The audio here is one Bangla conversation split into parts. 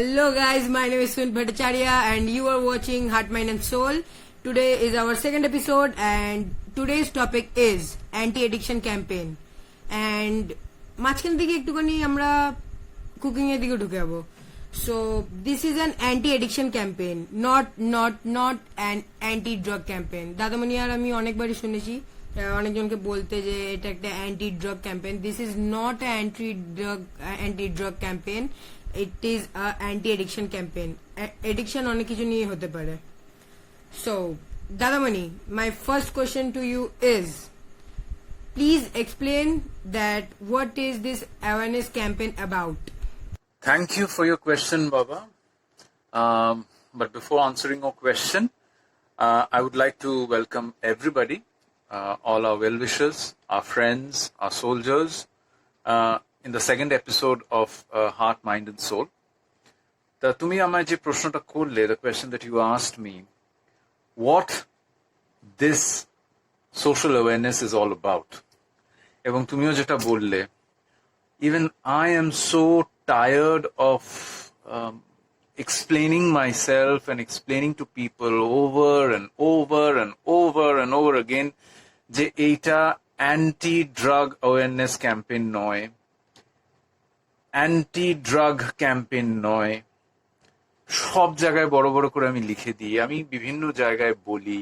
Hello guys, my name is Sun Bhattacharya and you are watching Heart, Mind and Soul. Today is our second episode and today's topic is anti-addiction campaign. And মাঝখান থেকে একটুখানি আমরা কুকিং এর দিকে ঢুকে যাবো. So this is an anti-addiction campaign, not an anti-drug campaign. Dadamoni আর আমি অনেকবারই শুনেছি অনেকজনকে বলতে যে এটা একটা anti drug campaign. This is not anti drug campaign, it is anti addiction campaign. Addiction অনেক কিছু নিয়ে হতে পারে. সো দাদামণি, my first question to you is, please explain that what is this awareness campaign about. Thank you for your question, Baba. But before answering your question, I would like to welcome everybody, all our well-wishers, our friends, our soldiers, in the second episode of Heart, Mind and Soul. তুমি আমায় যে প্রশ্নটা করলে, the question that you asked me, what this social awareness is all about. এবং তুমিও যেটা বললে, even I am so tired of explaining myself and explaining to people over and over and over and over again যে এইটা অ্যান্টি ড্রাগ অ্যাওয়ারনেস ক্যাম্পেইন নয়, অ্যান্টি ড্রাগ ক্যাম্পেইন নয়. সব জায়গায় বড় বড় করে আমি লিখে দিই, আমি বিভিন্ন জায়গায় বলি.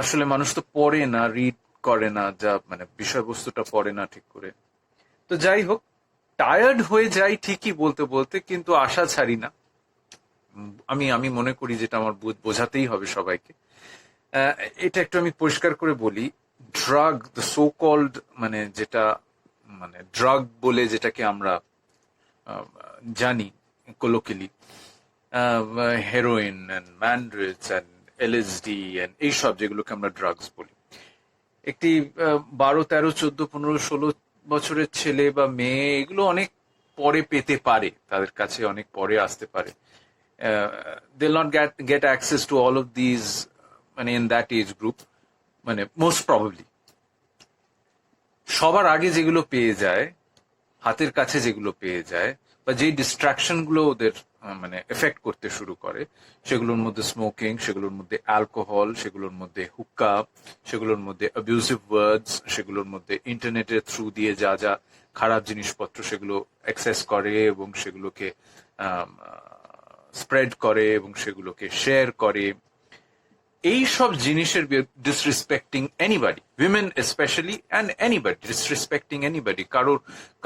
আসলে মানুষ তো পড়ে না, রিড করে না, যা মানে বিষয়বস্তুটা পড়ে না ঠিক করে. তো যাই হোক, টায়ার্ড হয়ে যাই ঠিকই বলতে বলতে, কিন্তু আশা ছাড়ি না. আমি মনে করি যেটা আমার বোঝাতেই হবে সবাইকে. এটা একটু আমি পরিষ্কার করে বলি. ড্রাগ, দ্য সো কল্ড, মানে যেটা মানে ড্রাগ বলে যেটাকে আমরা জানি colloquially, heroin and mandrax and LSD and এইসব যেগুলোকে আমরা ড্রাগস বলি, একটি 12, 13, 14, 15, 16 বছরের ছেলে বা মেয়ে এগুলো অনেক পরে পেতে পারে, তাদের কাছে অনেক পরে আসতে পারে. they'll not get access to all of these মানে in that age group, মানে most probably. সবার আগে যেগুলো পেয়ে যায়, হাতের কাছে যেগুলো পেয়ে যায়, বা যেই ডিস্ট্রাকশন গুলো ওদের মানে এফেক্ট করতে শুরু করে, সেগুলোর মধ্যে স্মোকিং, সেগুলোর মধ্যে অ্যালকোহল, সেগুলোর মধ্যে হুক্কা, সেগুলোর মধ্যে অ্যাবিউসিভ ওয়ার্ডস, সেগুলোর মধ্যে ইন্টারনেটের থ্রু দিয়ে যা যা খারাপ জিনিসপত্র সেগুলো অ্যাক্সেস করে এবং সেগুলোকে স্প্রেড করে এবং সেগুলোকে শেয়ার করে. এই সব জিনিসের disrespecting anybody, women specially, and anybody, disrespecting anybody,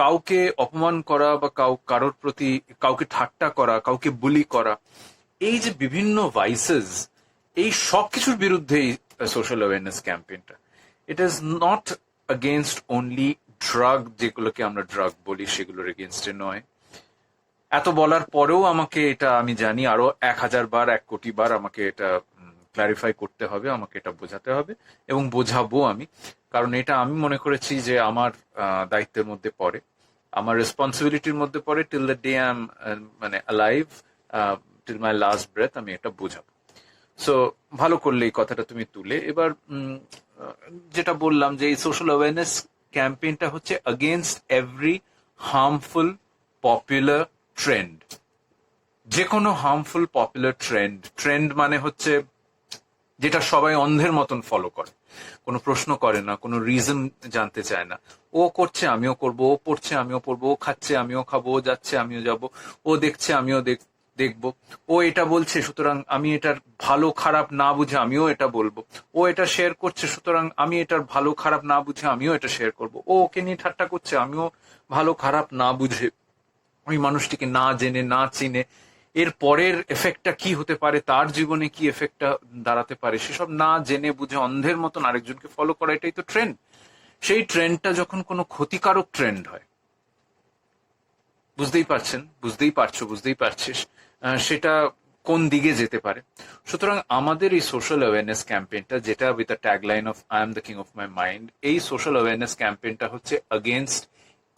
কাউকে অপমান করা বা কারোর প্রতি কাউকে ঠাট্টা করা, কাউকে বুলি করা, এই যে বিভিন্ন ভাইসেস, এই সব কিছুর বিরুদ্ধেই সোশ্যাল অ্যাওয়ারনেস ক্যাম্পেইনটা. It is not against only drug, যেগুলোকে আমরা ড্রাগ বলি সেগুলোর এগেনস্টে নয়. এত বলার পরেও আমাকে এটা, আমি জানি আরো 1000 বার, 1 কোটি বার আমাকে এটা ক্লারিফাই করতে হবে, আমাকে এটা বোঝাতে হবে এবং বোঝাবো আমি. কারণ এটা আমি মনে করেছি যে আমার দায়িত্বের মধ্যে পড়ে, আমার রেসপন্সিবিলিটির মধ্যে পড়ে. Till the day I am মানে alive, till my last breath আমি এটা বোঝাবো. সো ভালো করলে এই কথাটা তুমি তুলে. এবার যেটা বললাম যে এই সোশ্যাল অ্যাওয়ারনেস ক্যাম্পেইনটা হচ্ছে against every harmful popular trend. যে কোনো হার্মফুল পপুলার ট্রেন্ড মানে হচ্ছে যেটা সবাই অন্ধের মতন ফলো করে, কোনো প্রশ্ন করে না, কোনো রিজন জানতে চায় না. ও করছে আমিও করব, ও পড়ছে আমিও পড়বো, ও খাচ্ছে আমিও খাবো, ও যাচ্ছে আমিও যাব, ও দেখছে আমিও দেখবো, ও এটা বলছে সুতরাং আমি এটার ভালো খারাপ না বুঝে আমিও এটা বলবো, ও এটা শেয়ার করছে সুতরাং আমি এটার ভালো খারাপ না বুঝে আমিও এটা শেয়ার করব, ও ওকে নিয়ে ঠাট্টা করছে আমিও ভালো খারাপ না বুঝে, ওই মানুষটিকে না জেনে না চিনে এর পরের এফেক্টটা কি হতে পারে, তার জীবনে কি এফেক্টটা দাঁড়াতে পারে, সেসব না জেনে বুঝে অন্ধের মতন আরেকজনকে ফলো করা, এটাই তো ট্রেন্ড. সেই ট্রেন্ডটা যখন কোনো ক্ষতিকারক ট্রেন্ড হয়, বুঝতেই পারছিস সেটা কোন দিকে যেতে পারে. সুতরাং আমাদের এই সোশ্যাল অ্যাওয়ারনেস ক্যাম্পেইনটা, যেটা with the tagline of I am the king of my mind, এই সোশ্যাল অ্যাওয়ারনেস ক্যাম্পেইনটা হচ্ছে against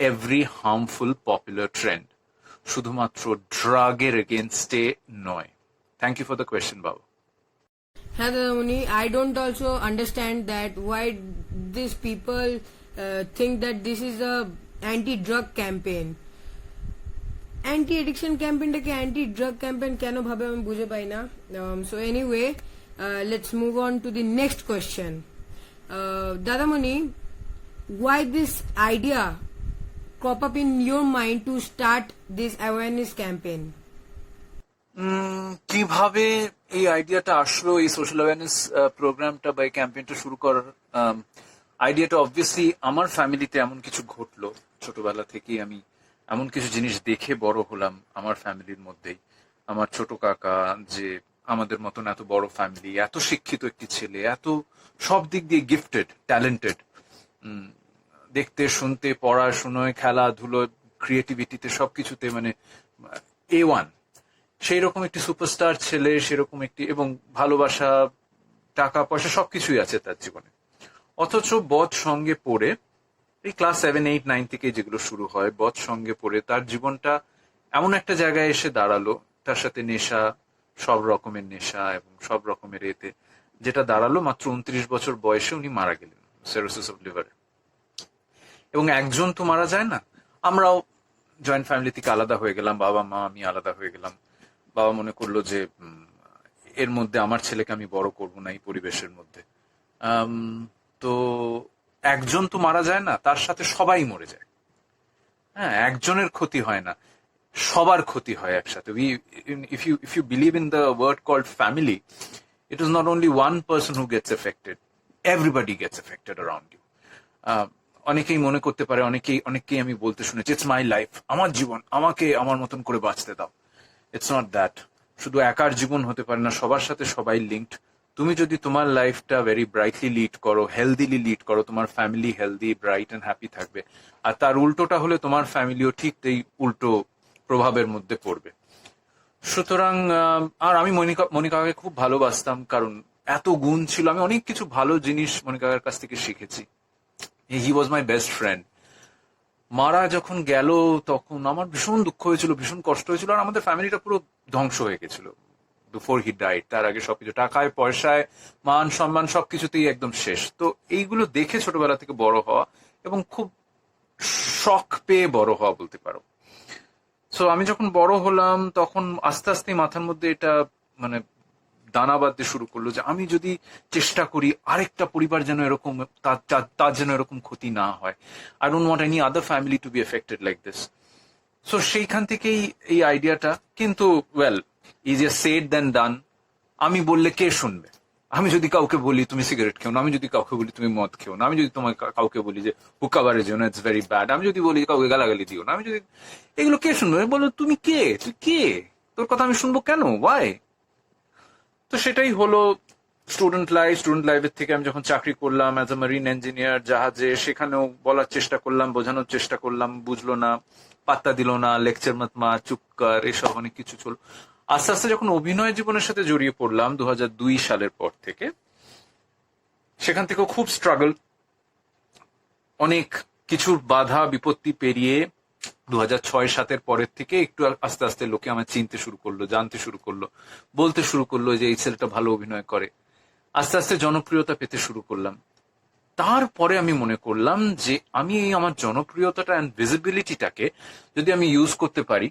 every harmful popular trend, শুধুমাত্র ড্রাগের এগেনস্টে নয়. Thank you for the question, বাবু. হ্যাঁ দাদামণি, I don't also understand that why these people think that this is a anti-drug campaign. Anti addiction ক্যাম্পেইনটাকে অ্যান্টি ড্রাগ ক্যাম্পেইন কেন ভাবে আমি বুঝে পাই না। So anyway, let's move on to the next question. দাদামণি, why this idea crop up in your mind to start this awareness campaign? কিভাবে এই আইডিয়াটা আসলো, এই সোশ্যাল অ্যাওয়ারনেস প্রোগ্রামটা বা এই ক্যাম্পেইনটা শুরু করার আইডিয়াটা অবভিয়াসলি আমার ফ্যামিলিতে এমন কিছু ঘটলো, ছোটবেলা থেকেই আমি এমন কিছু জিনিস দেখে বড় হলাম আমার ফ্যামিলির মধ্যেই। আমার ছোট কাকা, যে আমাদের মতন এত বড় ফ্যামিলি, এত শিক্ষিত একটি ছেলে, এত সব দিক দিয়ে গিফটেড, ট্যালেন্টেড, দেখতে শুনতে পড়াশোনায় খেলাধুলো ক্রিয়েটিভিটিতে সবকিছুতে মানে A1, সেই রকম একটি সুপারস্টার ছেলে, সেরকম একটি, এবং ভালোবাসা, টাকা পয়সা সবকিছুই আছে তার জীবনে। অথচ বদ সঙ্গে পড়ে, এই ক্লাস 7, 8, 9 থেকে যেগুলো শুরু হয়, বদ সঙ্গে পড়ে তার জীবনটা এমন একটা জায়গায় এসে দাঁড়ালো, তার সাথে নেশা, সব রকমের নেশা এবং সব রকমের এতে, যেটা দাঁড়ালো মাত্র 29 বছর বয়সে উনি মারা গেলেন সিরোসিস অফ লিভারে। এবং একজন তো মারা যায় না, আমরাও জয়েন্ট ফ্যামিলি থেকে আলাদা হয়ে গেলাম, বাবা মা আমি আলাদা হয়ে গেলাম। বাবা মনে করলো যে এর মধ্যে আমার ছেলেকে আমি বড় করবো না এই পরিবেশের মধ্যে। তো একজন তো মারা যায় না, তার সাথে সবাই মরে যায়। হ্যাঁ, একজনের ক্ষতি হয় না, সবার ক্ষতি হয় একসাথে। If you believe in the word called family, it is not only one person who gets affected, everybody gets affected around you. অনেকেই মনে করতে পারে, অনেকেই আমি বলতে শুনেছি, ইটস মাই লাইফ, আমার জীবন, আমাকে আমার মতন করে বাঁচতে দাও। It's not that. শুধু একার জীবন হতে পারে না, সবার সাথে সবাই লিঙ্কড। তুমি যদি তোমার লাইফটা ভেরি ব্রাইটলি লিড করো, হেলদিলি লিড করো, তোমার family healthy, bright and happy থাকবে। আর তার উল্টোটা হলে তোমার ফ্যামিলিও ঠিক এই উল্টো প্রভাবের মধ্যে পড়বে। সুতরাং আর আমি মনিকাকে খুব ভালোবাসতাম, কারণ এত গুণ ছিল। আমি অনেক কিছু ভালো জিনিস মনিকার কাছ থেকে শিখেছি। হি ওয়াজ মাই বেস্ট ফ্রেন্ড। মারা যখন গেল তখন আমার ভীষণ দুঃখ হয়েছিল, ভীষণ কষ্ট হয়েছিল, আর আমাদের ফ্যামিলিটা পুরো ধ্বংস হয়ে গেছিল বিফোর হি ডাইড। তার আগে সবকিছু, টাকায় পয়সায়, মান সম্মান সবকিছুতেই একদম শেষ। তো এইগুলো দেখে ছোটবেলা থেকে বড় হওয়া এবং খুব শখ পেয়ে বড় হওয়া বলতে পারো। সো আমি যখন বড় হলাম তখন আস্তে আস্তে মাথার মধ্যে এটা মানে দানা বাঁধতে শুরু করলো যে আমি যদি চেষ্টা করি আরেকটা পরিবার যেন এরকম, তার যেন এরকম ক্ষতি না হয়। I don't want any other family to be affected like this. So সেইখান থেকেই এই আইডিয়াটা। কিন্তু well, easier said than done. আমি বললে কে শুনবে? আমি যদি কাউকে বলি তুমি সিগারেট খেও না, আমি যদি কাউকে বলি তুমি মদ খেও না, আমি যদি তোমার কাউকে বলি যে হুক্কা বারে যেও না, ইটস ভেরি ব্যাড, আমি যদি বলি কাউকে গালাগালি দিও না, আমি যদি, এগুলো কে শুনবে? বলো তুমি কে, তুই কে, তোর কথা আমি শুনবো কেন, ওয়াই? তো সেটাই হলো স্টুডেন্ট লাইফের থেকে আমি যখন চাকরি করলাম অ্যাজ এ মেরিন ইঞ্জিনিয়ার জাহাজে, সেখানেও বলার চেষ্টা করলাম, বোঝানোর চেষ্টা করলাম, বুঝলো না, পাত্তা দিল না, লেকচার মত মা, চুপ কর, এসব অনেক কিছু চল। আস্তে আস্তে যখন অভিনয় জীবনের সাথে জড়িয়ে পড়লাম 2002 সালের পর থেকে, সেখান থেকেও খুব স্ট্রাগল, অনেক কিছুর বাধা বিপত্তি পেরিয়ে 2006-07 পরের থেকে একটু আস্তে আস্তে লোকে আমার চিনতে শুরু করলো, জানতে শুরু করলো, বলতে শুরু করলো যে এই ছেলেটা ভালো অভিনয় করে। আস্তে আস্তে জনপ্রিয়তা পেতে শুরু করলাম। তারপরে আমি মনে করলাম যে আমি এই আমার জনপ্রিয়তাটা অ্যান্ড ভিজিবিলিটিটাকে যদি আমি ইউজ করতে পারি,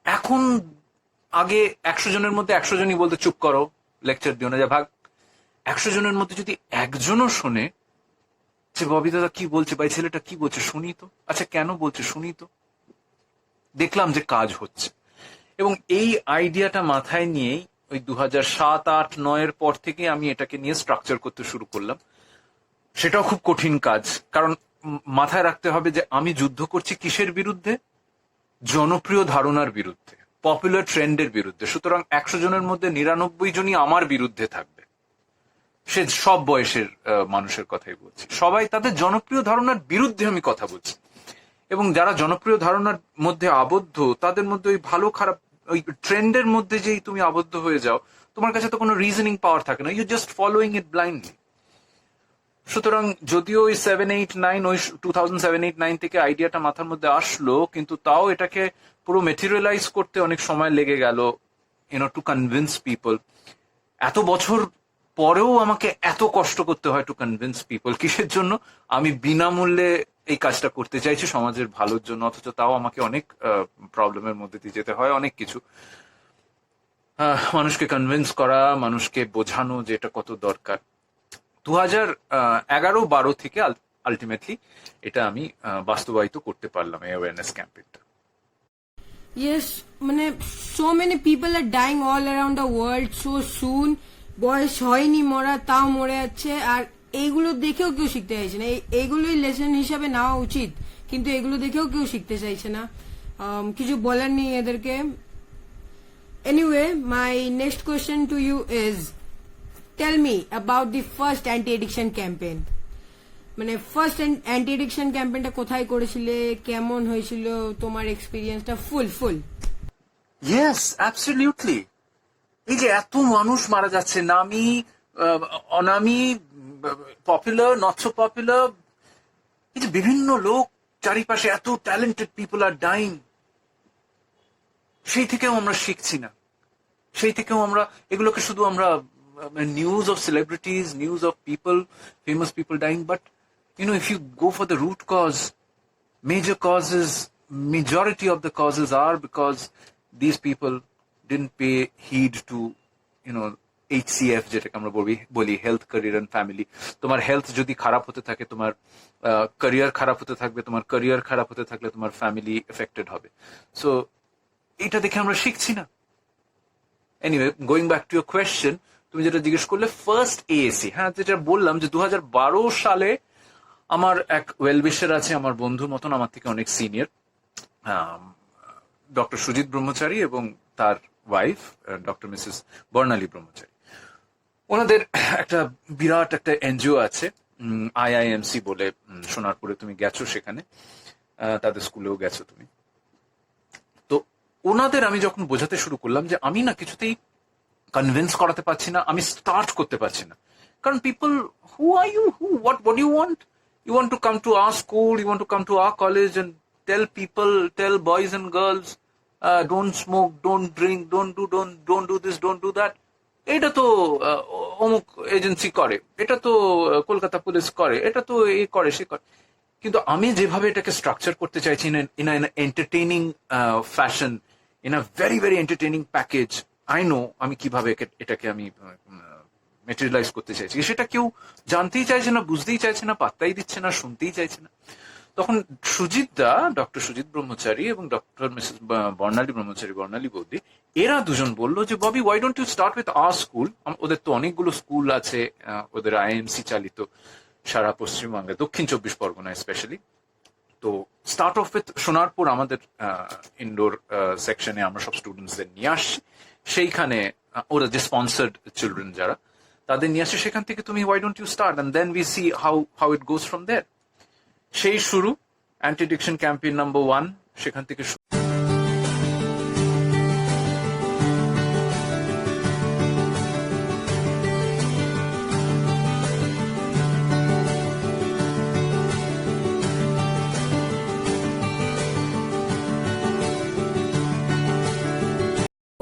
এখন আগে 100 জনের মধ্যে 100 জনই বলতে চুপ করো, লেকচার দিও না, যা ভাগ। 100 জনের মধ্যে যদি একজনও শোনে যে ববি দাদা কি বলছে, বা ছেলেটা কি বলছে, শুনি তো, আচ্ছা কেন বলছে শুনি তো, দেখলাম যে কাজ হচ্ছে। এবং এই আইডিয়াটা মাথায় নিয়েই ওই 2007-08-09 পর থেকে আমি এটাকে নিয়ে স্ট্রাকচার করতে শুরু করলাম। সেটাও খুব কঠিন কাজ, কারণ মাথায় রাখতে হবে যে আমি যুদ্ধ করছি কিসের বিরুদ্ধে? জনপ্রিয় ধারণার বিরুদ্ধে, পপুলার ট্রেন্ডের বিরুদ্ধে। সুতরাং 100 জনের মধ্যে 99 জনই আমার বিরুদ্ধে থাকবে। সে সব বয়সের মানুষের কথাই বলছি, সবাই তাদের জনপ্রিয় ধারণার বিরুদ্ধে আমি কথা বলছি। এবং যারা জনপ্রিয় ধারণার মধ্যে আবদ্ধ, তাদের মধ্যে ওই ভালো খারাপ, ওই ট্রেন্ডের মধ্যে যেই তুমি আবদ্ধ হয়ে যাও, তোমার কাছে তো কোনো রিজনিং পাওয়ার থাকে না, you just following it blindly. সুতরাং যদিও ওই 7-8-9 ওই 2007-8-9 থেকে আইডিয়াটা মাথার মধ্যে আসলো, কিন্তু তাও এটাকে পুরো মেটেরিয়ালাইজ করতে অনেক সময় লেগে গেল, টু কনভিন্স পিপল। এত বছর পরেও আমাকে এত কষ্ট করতে হয় টু কনভিন্স পিপল। কিসের জন্য? আমি বিনামূল্যে এই কাজটা করতে চাইছি সমাজের ভালোর জন্য, অথচ তাও আমাকে অনেক প্রবলেমের মধ্যে দিয়ে যেতে হয়, অনেক কিছু মানুষকে কনভিন্স করা, মানুষকে বোঝানো যে এটা কত দরকার। 2011-12 থেকে আলটিমেটলি এটা আমি বাস্তবায়িত করতে পারলাম এই অ্যাওয়ারনেস ক্যাম্পেইনটা। Yes, মানে so many people are dying all around the world so soon. বয়স হয়নি মরা, তাও মরে যাচ্ছে। আর এইগুলো দেখেও কেউ শিখতে চাইছে না। এইগুলোই লেসন হিসাবে নেওয়া উচিত, কিন্তু এগুলো দেখেও কেউ শিখতে চাইছে না। কিছু বলার নেই এদেরকে। Anyway, my next question to you is, tell me about the first anti-addiction campaign. মানে ফার্স্ট অ্যান্টি এডিকশন ক্যাম্পেইনটা কোথায় করেছিলে, কেমন হয়েছিল তোমার এক্সপিরিয়েন্সটা? ফুল ইয়েস, অ্যাবসলিউটলি। এই যে এত মানুষ মারা যাচ্ছে, নামি অনামি, পপুলার নট সো পপুলার, এই যে বিভিন্ন লোক চারিপাশে, এত ট্যালেন্টেড পিপল আর ডাইং, সেই থেকেও আমরা শিখছি না। সেই থেকেও আমরা এগুলোকে শুধু আমরা news of celebrities, news of people, famous people dying, but if you go for the root cause, majority of the causes are because these people didn't pay heed to, HCF, যেটাকে আমরা বলি হেলথ, ক্যারিয়ার এন্ড ফ্যামিলি। তোমার হেলথ যদি খারাপ হতে থাকে, তোমার ক্যারিয়ার খারাপ হতে থাকবে, তোমার ক্যারিয়ার খারাপ হতে থাকলে তোমার ফ্যামিলি এফেক্টেড হবে। সো এটা দেখে আমরা শিখছি না। Anyway, going back to your question, তুমি যেটা জিজ্ঞেস করলে ফার্স্ট এএসি, হ্যাঁ, যেটা বললাম যে 2012 সালে আমার এক ওয়েলউইশার আছে, আমার বন্ধুর মতন, আমার থেকে অনেক সিনিয়র, ডক্টর সুজিত ব্রহ্মচারী এবং তার ওয়াইফ ডক্টর মিসেস বর্ণালী ব্রহ্মচারী। ওনাদের একটা বিরাট একটা এনজিও আছে, আইআইএমসি বলে, সোনারপুরে। তুমি গেছো সেখানে, তাদের স্কুলেও গেছো তুমি। তো ওনাদের আমি যখন বোঝাতে শুরু করলাম যে আমি না কিছুতেই কনভিন্স করাতে পারছি না, আমি স্টার্ট করতে পারছি না, কারণ people, who are you, what do you want? You want to come to our school, you want to come to our college and tell boys and girls, don't smoke, don't drink, don't do this, don't do that. এটা তো অমুক এজেন্সি করে, এটা তো কলকাতা পুলিশ করে, এটা তো এই করে সে করে। কিন্তু আমি যেভাবে এটাকে স্ট্রাকচার করতে চাইছি in an entertaining fashion, in a very very entertaining package, I know আমি কিভাবে এটাকে আমি মেটেরিয়ালাইজ করতে চাইছি, সেটা কেউ জানতেই চাইছে না, বুঝতেই চাইছে না, পাত্তাই দিচ্ছে না, শুনতেই চাইছে না। তখন ডক্টর সুজিত ব্রহ্মচারী এবং ডক্টর মিসেস বর্ণালী বৌদি, এরা দুজন বললো যে Bobby, why don't you start with our school? ওদের তো অনেকগুলো স্কুল আছে, ওদের আইএমসি চালিত সারা পশ্চিমবঙ্গে, দক্ষিণ 24 পরগনায় স্পেশালি। তো স্টার্ট অফ উইথ সোনারপুর, আমাদের ইনডোর সেকশনে আমরা সব স্টুডেন্টসদের নিয়ে আসছি, সেইখানে ওরা যে স্পন্সার্ড চিলড্রেন যারা, তাদের নিয়ে আসে, সেখান থেকে তুমি why don't you start, and then we see how it goes from there. সেই শুরু অ্যান্টি এডিকশন ক্যাম্পেইন নাম্বার 1, সেখান থেকে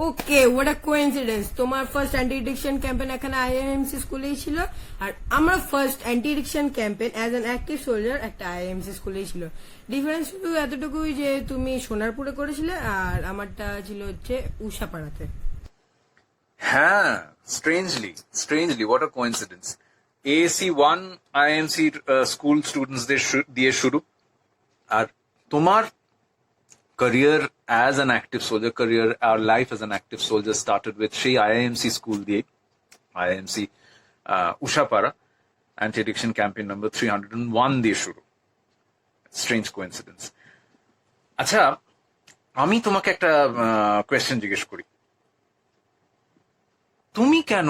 ওকে, হোয়াট আ কোইন্সিডেন্স। তোমার ফার্স্ট অ্যান্টি এডিকশন ক্যাম্পেইন এখানে আইএমসি স্কুলেই ছিল, আর আমার first anti addiction campaign as an active soldier একটা আইএমসি স্কুলেই ছিল। ডিফারেন্স শুধু এতটুকুই যে তুমি সোনারপুরে করেছিলে আর আমারটা ছিল হচ্ছে উষাপাড়াতে। হ্যাঁ, strangely what a coincidence. AAC 1 IMC school স্টুডেন্টসদের দিয়ে শুরু, আর তোমার career as an active soldier, our life as an active soldier started with সেই IIMC স্কুল দিয়ে, IIMC Ushapara anti addiction campaign number 301 দিয়ে শুরু। Strange coincidence. আচ্ছা, আমি তোমাকে একটা কোয়েশ্চেন জিজ্ঞেস করি, তুমি কেন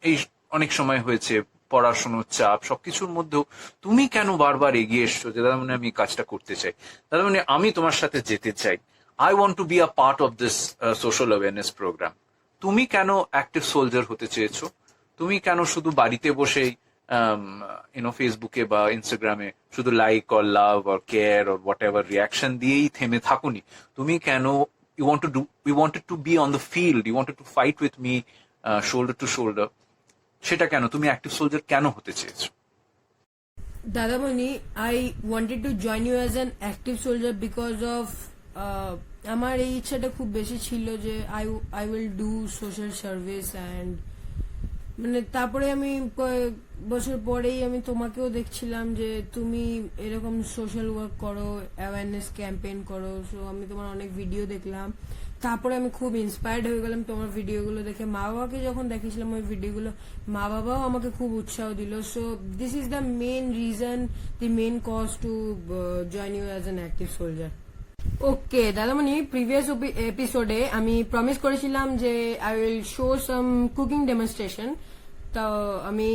এই অনেক সময় হয়েছে পড়াশোনার চাপ সবকিছুর মধ্যেও তুমি কেন বারবার এগিয়ে এসছো যে দাদা মানে আমি কাজটা করতে চাই, দাদা মানে আমি তোমার সাথে যেতে চাই, I want to be a part of this social awareness programme? তুমি কেন অ্যাক্টিভ সোলজার হতে চেয়েছো? তুমি কেন শুধু বাড়িতে বসেই ফেসবুকে বা ইনস্টাগ্রামে শুধু like or love or care or what ever reaction দিয়েই থেমে থাকুনি? তুমি কেন you wanted to be on the field, you wanted to fight with me shoulder to shoulder, সেটা কেন? তুমি অ্যাক্টিভ সোলজার কেন হতে চেয়েছো? Dadamani, I wanted to join you as an active soldier because of আমার এই ইচ্ছাটা খুব বেশি ছিল যে I will do social service and মানে তারপরে আমি কয়েক বছর পরেই আমি তোমাকেও দেখছিলাম যে তুমি এরকম সোশ্যাল ওয়ার্ক করো, অ্যাওয়ারনেস ক্যাম্পেইন করো। সো আমি তোমার অনেক ভিডিও দেখলাম, তারপরে আমি খুব ইন্সপায়ার্ড হয়ে গেলাম তোমার ভিডিওগুলো দেখে। মা বাবাকে যখন দেখেছিলাম ওই ভিডিওগুলো, মা বাবাও আমাকে খুব উৎসাহ দিল। So this is the main reason, the main cause to join you as an active soldier. Okay দাদামণি, প্রিভিয়াস এপিসোডে আমি প্রমিস করেছিলাম যে I will show some cooking demonstration. তো আমি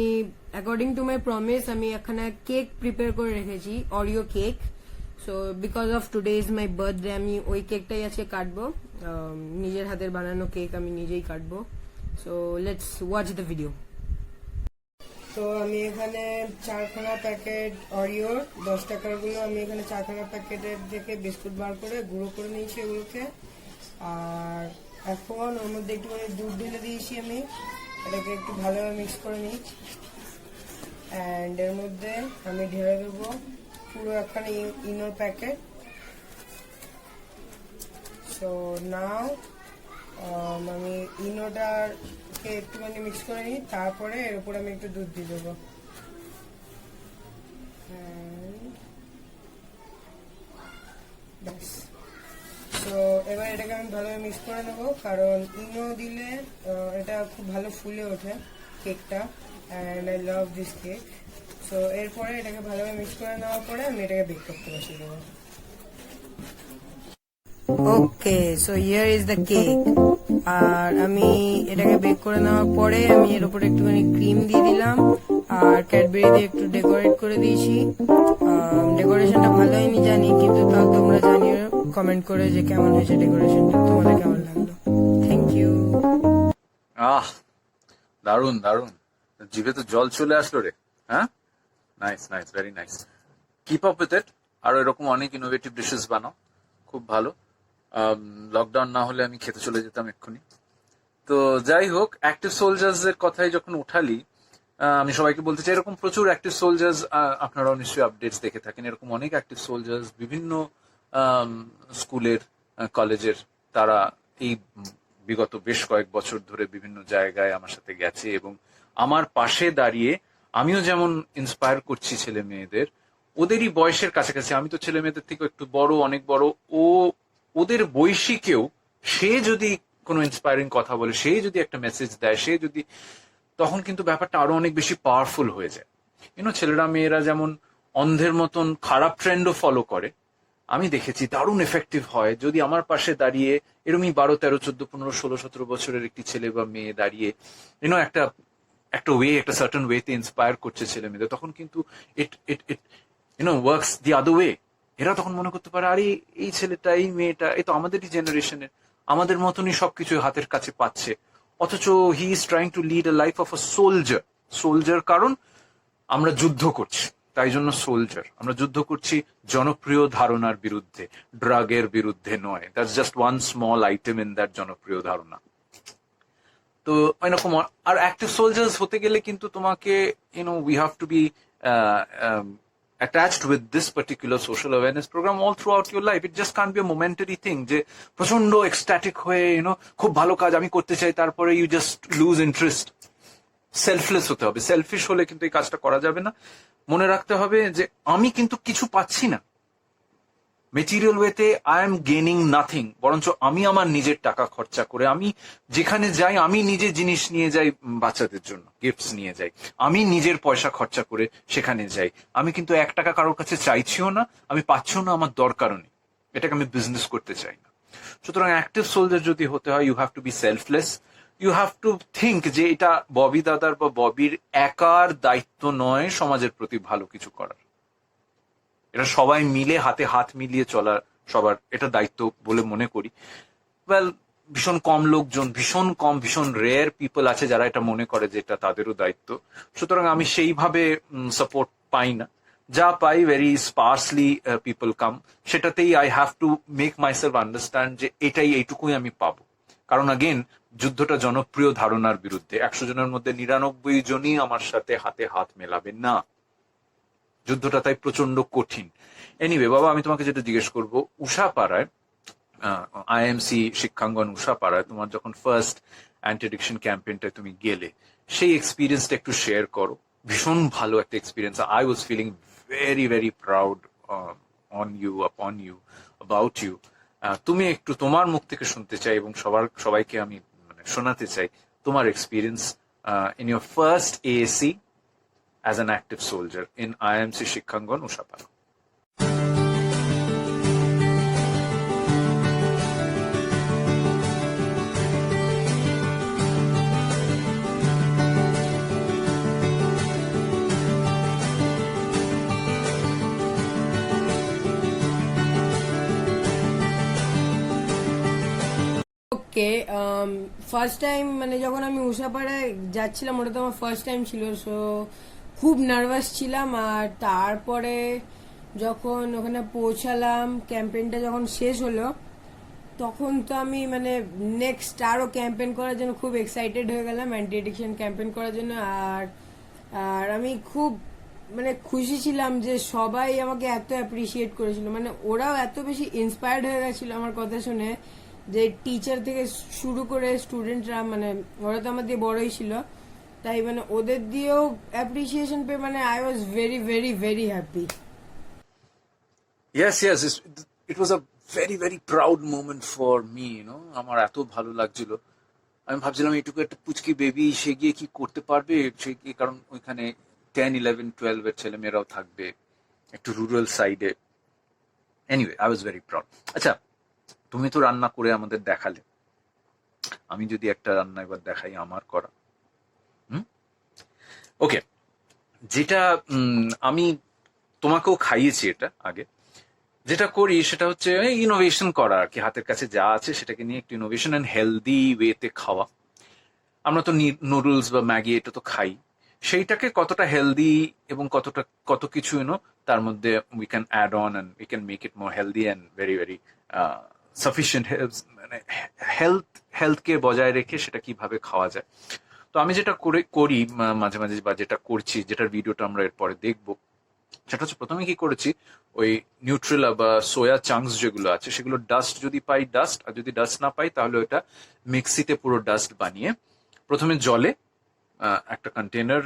অ্যাকর্ডিং টু মাই প্রমিস আমি এখানে কেক প্রিপেয়ার করে রেখেছি, Oreo cake. So because of today is my birthday, আমি ওই কেকটাই আজকে কাটবো। নিজের হাতের বানানো কেক আমি নিজেই কাটবো। So let's watch the video. তো আমি এখানে 4খানা প্যাকেট অরিওর 10 টাকার গুলো আমি এখানে 4খানা প্যাকেটের থেকে বিস্কুট বার করে গুঁড়ো করে নিয়েছি এগুলোকে। আর এখন ওর মধ্যে একটুখানি দুধ ঢেলে দিয়েছি আমি, এটাকে একটু ভালোভাবে মিক্স করে নিই। অ্যান্ড এর মধ্যে আমি ঢেলে দেবো পুরো একখানা ইনোর প্যাকেট। সো নাও আমি ইনোটাকে একটুখানি মিক্স করে নিই, তারপরে এর উপর আমি একটু দুধ দিয়ে দেবো। ব্যাস। তো এবার এটাকে আমি ভালোভাবে মিক্স করে নেবো, কারণ ইনো দিলে এটা খুব ভালো ফুলে ওঠে কেকটা, and I love this cake. So এরপরে এটাকে ভালোভাবে মিক্স করে নেওয়ার পরে আমি এটাকে বেক করতে বসিয়ে দেবো। Okay, so here is the cake. আর আমি এটাকে বেক করে নেওয়ার পরে আমি এর উপরে একটুখানি ক্রিম দিয়ে দিলাম আর ক্যাডবেরি দিয়ে একটু ডেকোরেট করে দিয়েছি। ডেকোরেশনটা ভালো হয়নি জানি, কিন্তু তাও তোমরা জানিও কমেন্ট করে যে কেমন হয়েছে ডেকোরেশনটা, তোমাদের কেমন লাগলো। Thank you. দারুন দারুন, জিভে তো জল চলে আসলো রে। হ্যাঁ, nice nice, very nice, keep up with it. আরো এরকম অনেক ইনোভেটিভ ডিশেস বানাও, খুব ভালো। লকডাউন না হলে আমি খেতে চলে যেতাম এক্ষুনি। তো যাই হোক, অ্যাক্টিভ সোলজার্স এর কথাই যখন উঠালি, আমি সবাইকে বলতে চাই এরকম প্রচুর অ্যাক্টিভ সোলজার্স আপনারাও নিশ্চয়ই আপডেটস দেখে থাকেন। এরকম অনেক অ্যাক্টিভ সোলজার্স বিভিন্ন স্কুলের, কলেজের, তারা এই বিগত বেশ কয়েক বছর ধরে বিভিন্ন জায়গায় আমার সাথে গেছে এবং আমার পাশে দাঁড়িয়ে আমিও যেমন ইন্সপায়ার করছি ছেলে মেয়েদের, ওদেরই বয়সের কাছাকাছি, আমি তো ছেলে মেয়েদের থেকে একটু বড়, অনেক বড়, ওদের বয়সী কেউ সে যদি কোনো ইন্সপায়ারিং কথা বলে, সে যদি একটা মেসেজ দেয়, সে যদি, তখন কিন্তু ব্যাপারটা আরো অনেক বেশি পাওয়ারফুল হয়ে যায়। ছেলেরা মেয়েরা যেমন অন্ধের মতন খারাপ ট্রেন্ডও ফলো করে, আমি দেখেছি দারুণ এফেক্টিভ হয় যদি আমার পাশে দাঁড়িয়ে এরমই 12, 13, 14, 15, 16, 17 বছরের একটি ছেলে বা মেয়ে দাঁড়িয়ে একটা ওয়ে, একটা সার্টেন ওয়েতে ইন্সপায়ার করছে ছেলে মেয়েদের, তখন কিন্তু ইট ইট it works the other way. এরা তখন মনে করতে পারে, আরে এই ছেলেটা, এই মেয়েটা, এই তো আমাদেরই জেনারেশনের, আমাদের মতনই সবকিছু হাতের কাছে পাচ্ছে, অথচ he is trying to lead a life of a soldier. কারণ আমরা যুদ্ধ করছি, তাই জন্য সোলজার। আমরা যুদ্ধ করছি জনপ্রিয় ধারণার বিরুদ্ধে, ড্রাগের বিরুদ্ধে নয়। That's just one small item in that জনপ্রিয় ধারণা। তো এরকম, আর অ্যাক্টিভ সোলজার্স হতে গেলে কিন্তু তোমাকে we have to be attached with this particular social awareness program all throughout your life. It just can't be a momentary thing যে প্রচন্ড এক্সট্যাটিক হয়ে খুব ভালো কাজ আমি করতে চাই, তারপরে you just lose interest. Selfless হতে হবে। সেলফিশ হলে কিন্তু এই কাজটা করা যাবে না। মনে রাখতে হবে যে আমি কিন্তু কিছু পাচ্ছি না মেটেরিয়াল ওয়েতে, আই এম গেনিং নাথিং, বরঞ্চ আমি আমার নিজের টাকা খরচা করে আমি যেখানে যাই, আমি নিজে জিনিস নিয়ে যাই, বাচ্চাদের জন্য গিফটস নিয়ে যাই, আমি নিজের পয়সা খরচা করে সেখানে যাই, আমি কিন্তু 1 টাকা কারোর কাছে চাইছিও না, আমি পাচ্ছিও না, আমার দরকারও নেই, এটাকে আমি বিজনেস করতে চাই না। সুতরাং অ্যাক্টিভ সোলজার যদি হতে হয়, you have to be selfless. You have to think যে এটা ববি দাদার বা ববির একার দায়িত্ব নয় সমাজের প্রতি ভালো কিছু করার, এটা সবাই মিলে হাতে হাত মিলিয়ে চলা সবার এটা দায়িত্ব বলে মনে করি। ওয়েল, ভীষণ কম লোকজন, ভীষণ রেয়ার পিপল আছে যারা এটা মনে করে যে এটা তাদেরও দায়িত্ব। সুতরাং আমি সেইভাবে সাপোর্ট পাই না, যা পাই ভেরি স্পার্সলি পিপল কাম, সেটাতেই I have to make myself understand যে এইটুকুই আমি পাবো। কারণ আগেন, যুদ্ধটা জনপ্রিয় ধারণার বিরুদ্ধে। 100 জনের মধ্যে 99 জনই আমার সাথে হাতে হাত মেলাবে না। যুদ্ধটা তাই প্রচন্ড কঠিন। এনিওয়ে বাবা, আমি তোমাকে যেটা জিজ্ঞেস করবো, উষাপাড়ায় আইএমসি শিক্ষাঙ্গন উষাপাড়ায় তোমার যখন ফার্স্ট অ্যান্টি অ্যাডিকশন ক্যাম্পেইনটায় তুমি গেলে, সেই এক্সপিরিয়েন্সটা একটু শেয়ার করো। ভীষণ ভালো একটা experience. I was feeling very very proud on you, upon you, about you. তুমি একটু তোমার মুখ থেকে শুনতে চাই এবং সবাইকে আমি মানে শোনাতে চাই তোমার experience in your first AAC as an active soldier in IMC Shikhangon Ushapara. Okay, first time মানে যখন আমি উষাপাড়ায় যাচ্ছিলাম, ওটা তো আমার ফার্স্ট টাইম ছিল, সো খুব নার্ভাস ছিলাম। আর তারপরে যখন ওখানে পৌঁছালাম, ক্যাম্পেইনটা যখন শেষ হলো, তখন তো আমি মানে নেক্সট আরো ক্যাম্পেইন করার জন্য খুব এক্সাইটেড হয়ে গেলাম, অ্যান্টি এডিকশন ক্যাম্পেইন করার জন্য। আর আর আমি খুব মানে খুশি ছিলাম যে সবাই আমাকে এত অ্যাপ্রিসিয়েট করেছিল, মানে ওরাও এত বেশি ইন্সপায়ার্ড হয়ে গেছিল আমার কথা শুনে, যে টিচার থেকে শুরু করে স্টুডেন্টরা, মানে ওরা তো আমার দিয়ে বড়ই ছিল, তাই মানে ওদের দিয়েও অ্যাপ্রিসিয়েশন পেয়ে মানে I was very very very happy. Yes, yes, it was a very very proud moment for me, আমার এত ভালো লাগছিল। আমি ভাবছিলাম এটুকু একটা পুচকি বেবি, সে গিয়ে কি করতে পারবে, সে কি, কারণ ওইখানে 10, 11, 12 এর ছেলে মেয়েরাও থাকবে, একটু রুরাল সাইডে। Anyway, I was very proud. আচ্ছা, তুমি তো রান্না করে আমাদের দেখালে, আমি যদি একটা রান্না এবার দেখাই আমার করা। ওকে, যেটা আমি তোমাকেও খাইয়েছি এটা আগে, যেটা করি সেটা হচ্ছে ইনোভেশন করা আর কি, হাতের কাছে যা আছে সেটাকে নিয়ে একটু ইনোভেশন অ্যান্ড হেলদি ওয়েতে খাওয়া। আমরা তো নুডলস বা ম্যাগি এটা তো খাই, সেইটাকে কতটা হেলদি এবং কত কিছু তার মধ্যে we can add on and we can make it more healthy and very very sufficient, মানে হেলথকে বজায় রেখে সেটা কিভাবে খাওয়া যায়। তো আমি যেটা করি মাঝে মাঝে, বা যেটা করছি, যেটার ভিডিওটা আমরা এরপরে দেখবো, সেটা হচ্ছে প্রথমে কি করেছি, ওই নিউট্রেলা বা সোয়া চাংস যেগুলো আছে সেগুলো ডাস্ট যদি পাই ডাস্ট, আর যদি ডাস্ট না পাই তাহলে ওটা মিক্সিতে পুরো ডাস্ট বানিয়ে প্রথমে জলে একটা কন্টেনার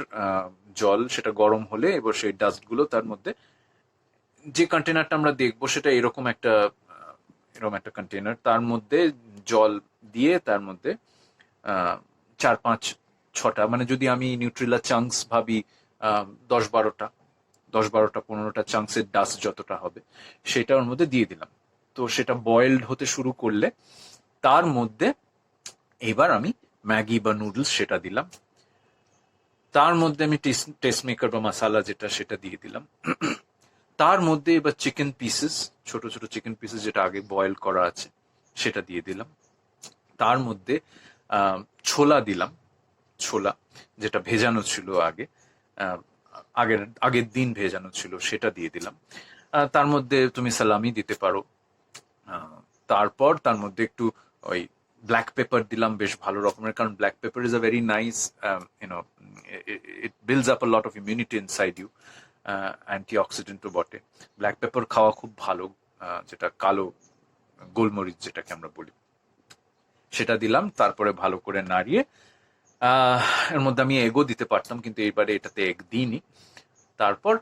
জল, সেটা গরম হলে এবার সেই ডাস্টগুলো তার মধ্যে, যে কন্টেনারটা আমরা দেখবো সেটা এরকম একটা কন্টেনার, তার মধ্যে জল দিয়ে তার মধ্যে 4-5-6টা, মানে যদি আমি নিউট্রেলা চাংস ভাবি 10-12টা 15টা চাংসের ডাস্ট যতটা হবে সেটা ওর মধ্যে দিয়ে দিলাম। তো সেটা বয়েলড হতে শুরু করলে তার মধ্যে এবার আমি ম্যাগি বা নুডলস সেটা দিলাম, তার মধ্যে আমি টেস্ট মেকার বা মশালা যেটা সেটা দিয়ে দিলাম, তার মধ্যে এবার চিকেন পিসেস, ছোট ছোট চিকেন পিসেস যেটা আগে বয়েল করা আছে সেটা দিয়ে দিলাম, তার মধ্যে ছোলা দিলাম, ছোলা যেটা ভেজানো ছিল আগের দিন ভেজানো ছিল সেটা দিয়ে দিলাম, তার মধ্যে তুমি সালামি দিতে পারো, তারপর তার মধ্যে একটু ওই ব্ল্যাক পেপার দিলাম বেশ ভালো রকমের, কারণ black pepper is a very nice, it builds up a lot of immunity inside you, অ্যান্টিঅক্সিডেন্টও বটে। ব্ল্যাক পেপার খাওয়া খুব ভালো, যেটা কালো গোলমরিচ যেটাকে আমরা বলি, সেটা দিলাম। তারপরে ভালো করে নাড়িয়ে এর মধ্যে আমি এগও দিতে পারতাম, কিন্তু এবারে এটাতে এগ দিইনি। তারপর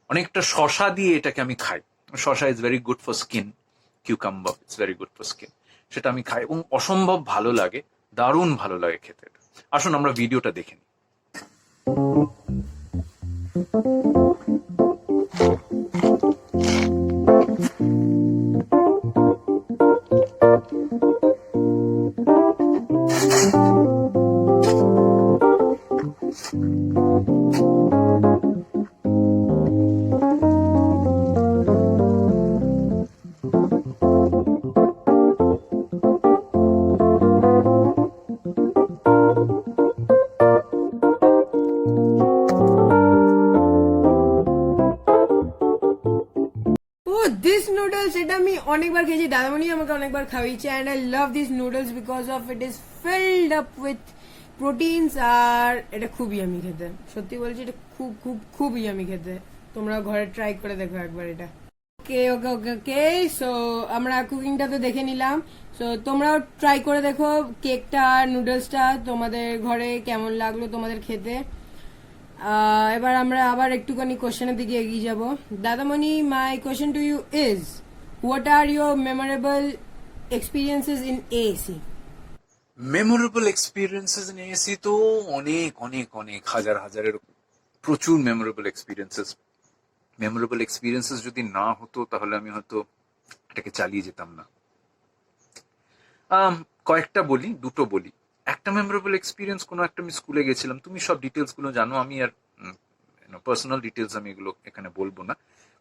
অনেকটা শশা দিয়ে এটাকে আমি খাই। শশা is very good for skin, cucumber it's very good for skin, সেটা আমি খাই এবং অসম্ভব ভালো লাগে, দারুণ ভালো লাগে খেতে। আসুন আমরা ভিডিওটা দেখে নিই। দিস নুডলস, এটা আমি অনেকবার খেয়েছি, দাদামণি আমাকে অনেকবার খাওয়াইছে, and I love this noodles because of it is filled up with proteins, আর এটা খুব ইয়ামি খেতে, সত্যি বলছি এটা খুব খুব খুব ইয়ামি খেতে। তোমরা ঘরে ট্রাই করে দেখো একবার এটা। ওকে ওকে ওকে ওকে, সো আমরা কুকিংটা তো দেখে নিলাম। সো তোমরাও ট্রাই করে দেখো কেকটা আর নুডলসটা তোমাদের ঘরে কেমন লাগলো তোমাদের খেতে। এবার আমরা আবার একটুখানি কোশ্চেনের দিকে এগিয়ে যাব। দাদামণি, my question to you is, what are your memorable experiences in AAC? Memorable experiences in AC তো অনেক অনেক অনেক হাজারের প্রচুর মেমোরেবল এক্সপিরিয়েন্সেস। মেমোরেবল এক্সপিরিয়েন্সেস যদি না হতো তাহলে আমি হয়তো এটাকে চালিয়ে যেতাম না। কয়েকটা বলি, দুটো বলি। একটা মেমোরেবল এক্সপিরিয়েন্স, কোনো একটা আমি স্কুলে গেছিলাম, তুমি সব ডিটেলস গুলো জানো, আমি আর পার্সোনাল ডিটেলস আমি এগুলো এখানে বলবো না।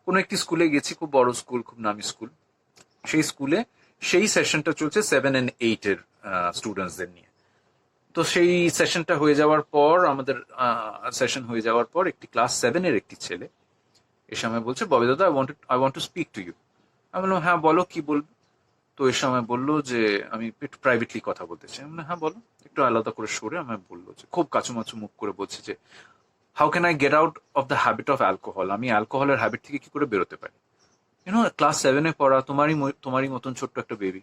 কোনো একটি স্কুলে গেছি, খুব বড় স্কুল, খুব নামি স্কুল। সেই স্কুলে সেই সেশনটা চলছে 7 and 8 এর স্টুডেন্টসদের নিয়ে। তো সেই সেশনটা হয়ে যাওয়ার পর, আমাদের সেশন হয়ে যাওয়ার পর, একটি ক্লাস 7 এর একটি ছেলে এ সময় বলছে, ববি দাদা, I want to speak to you. আমি বললাম, হ্যাঁ বলো, কি বলবো। তো এ সময় বললো যে আমি একটু প্রাইভেটলি কথা বলতে চাই। আমি বললাম, হ্যাঁ বলো। একটু আলাদা করে সরে আমায় বললো, যে খুব কাচুমাচু মুখ করে বলছে যে, how can I get out of the habit of alcohol? আমি অ্যালকোহলের হ্যাবিট থেকে কি করে বেরোতে পারি? ক্লাস 7-এ পড়া, তোমারই মতন ছোট্ট একটা বেবি।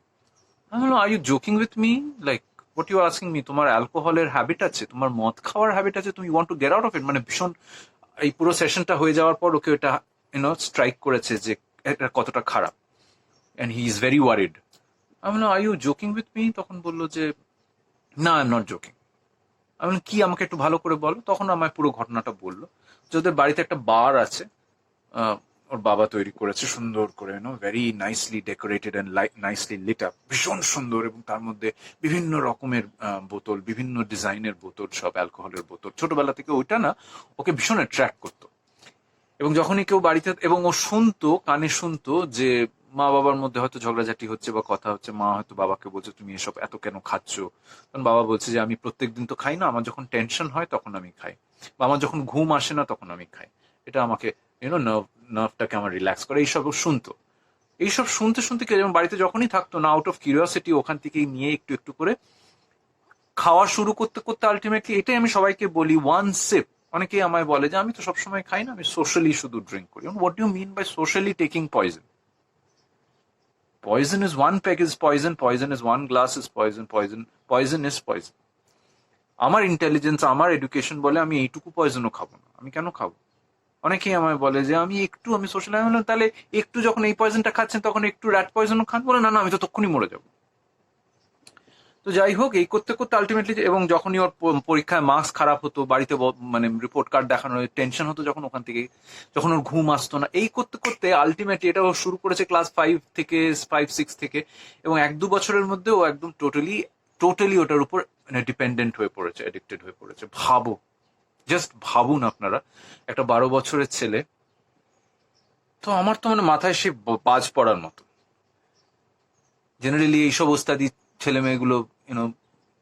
আমি বললাম, are you joking with me? Like, what you asking me? তোমার অ্যালকোহলের হ্যাবিট আছে, তোমার মদ খাওয়ার হ্যাবিট আছে, তুমি want to get out of it? মানে ভীষণ, এই পুরো সেশনটা হয়ে যাওয়ার পর ওকে এটা স্ট্রাইক করেছে যে এটা কতটা খারাপ, and he is very worried. আমি বললাম, are you joking with me? তখন বললো যে, না, আই এম নট জোকিং। আমি বললাম, কি, আমাকে একটু ভালো করে বলো। তখন আমায় পুরো ঘটনাটা বললো, যে ওদের বাড়িতে একটা বার আছে, ওর বাবা তৈরি করেছে সুন্দর করে, very nicely decorated and nicely lit up, ভীষণ সুন্দর, এবং তার মধ্যে বিভিন্ন রকমের বোতল, বিভিন্ন ডিজাইনের বোতল, সব অ্যালকোহলের বোতল। ছোটবেলা থেকে ওইটা না ওকে ভীষণ অ্যাট্রাক্ট করতো। এবং যখনই কেউ বাড়িতে, এবং ও শুনতো, কানে শুনতো যে মা বাবার মধ্যে হয়তো ঝগড়াঝাটি হচ্ছে বা কথা হচ্ছে, মা হয়তো বাবাকে বলছে, তুমি এসব এত কেন খাচ্ছ? তখন বাবা বলছে যে, আমি প্রত্যেকদিন তো খাই না, আমার যখন টেনশন হয় তখন আমি খাই, বা আমার যখন ঘুম আসে না তখন আমি খাই, এটা আমাকে নার্ভটাকে আমার রিল্যাক্স করে। এইসব ও শুনতো। এইসব শুনতে শুনতে কেউ যেমন বাড়িতে যখনই থাকতো না, আউট অফ কিউরিওসিটি ওখান থেকেই নিয়ে একটু একটু করে খাওয়া শুরু করতে করতে আলটিমেটলি, এটাই আমি সবাইকে বলি, ওয়ান সিপ। অনেকেই আমায় বলে যে আমি তো সবসময় খাই না, আমি সোশ্যালি শুধু ড্রিঙ্ক করি। What you mean by socially taking poison? Poison is one peg is poison, poison is one glass is poison, poison is poison. আমার ইন্টেলিজেন্স, আমার এডুকেশন বলে আমি এইটুকু পয়জনও খাবো না। আমি কেন খাবো? অনেকেই আমায় বলে যে আমি সোশ্যাল, আমি বললাম, তাহলে একটু যখন এই পয়জনটা খাচ্ছেন তখন একটু র্যাট পয়জনও খান। বলে, না না, আমি তো তখনই মরে যাবো। তো যাই হোক, এই করতে করতে আলটিমেটলি, এবং যখনই ওর পরীক্ষায় মার্কস খারাপ হতো, বাড়িতে মানে রিপোর্ট কার্ড দেখানোর টেনশন হতো, যখন ওখান থেকে, যখন ওর ঘুম আসতো না, এই করতে করতে আলটিমেটলি এটা ও শুরু করেছে ক্লাস 5, 6 থেকে, এবং 1-2 বছরের মধ্যে ও একদম টোটালি ওটার উপর ডিপেন্ডেন্ট হয়ে পড়েছে, অ্যাডিক্টেড হয়ে পড়েছে। জাস্ট ভাবুন আপনারা, একটা 12 বছরের ছেলে। তো আমার তো মাথায় সে বাজ পড়ার মতো। জেনারেলি এইসব ওস্তাদি ছেলে মেয়েগুলো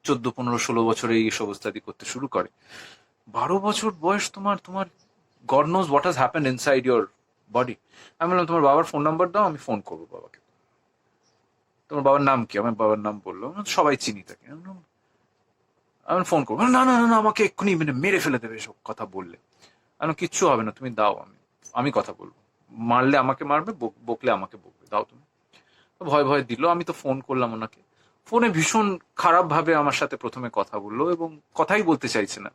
14, 15, 16 বছরে এইসব ওস্তাদি করতে শুরু করে। 12 বছর বয়স, তোমার god knows what has happened inside your body. আমি বললাম, তোমার বাবার ফোন নাম্বার দাও, আমি ফোন করবো বাবাকে। তোমার বাবার নাম কি? আমার বাবার নাম বললো, সবাই চিনি তাকে। আমি ফোন করবো। না না না, আমাকে এক্ষুনি মেরে ফেলে দেবে এসব কথা বললে। আমি, কিচ্ছু হবে না, তুমি দাও, আমি কথা বলবো। মারলে আমাকে মারবে, বকলে আমাকে বকবে, দাও তুমি। ভয় ভয় দিল। আমি তো ফোন করলাম ওনাকে। ফোনে ভীষণ খারাপ ভাবে আমার সাথে প্রথমে কথা বললো, এবং কথাই বলতে চাইছে না।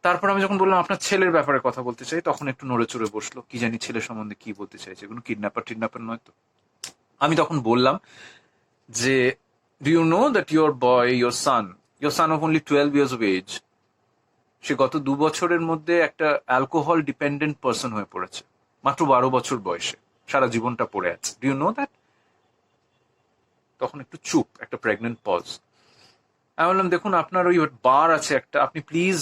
তারপর আমি যখন বললাম আপনার ছেলের ব্যাপারে কথা বলতে চাই, তখন একটু নড়ে চড়ে বসলো, কি জানি ছেলে সম্বন্ধে কি বলতে চাইছে, কোনো কিডন্যাপার নয় তো। আমি তখন বললাম যে, do you know that your son of only 12 years of age, সে গত 2 বছরের মধ্যে একটা অ্যালকোহল ডিপেন্ডেন্ট পার্সন হয়ে পড়েছে, মাত্র 12 বছর বয়সে, সারা জীবনটা পড়ে আছে। Do you know that? তখন একটু চুপ, একটা প্রেগনেন্ট পজ। আমি বললাম, দেখুন, আপনার ওই বার আছে একটা, আপনি প্লিজ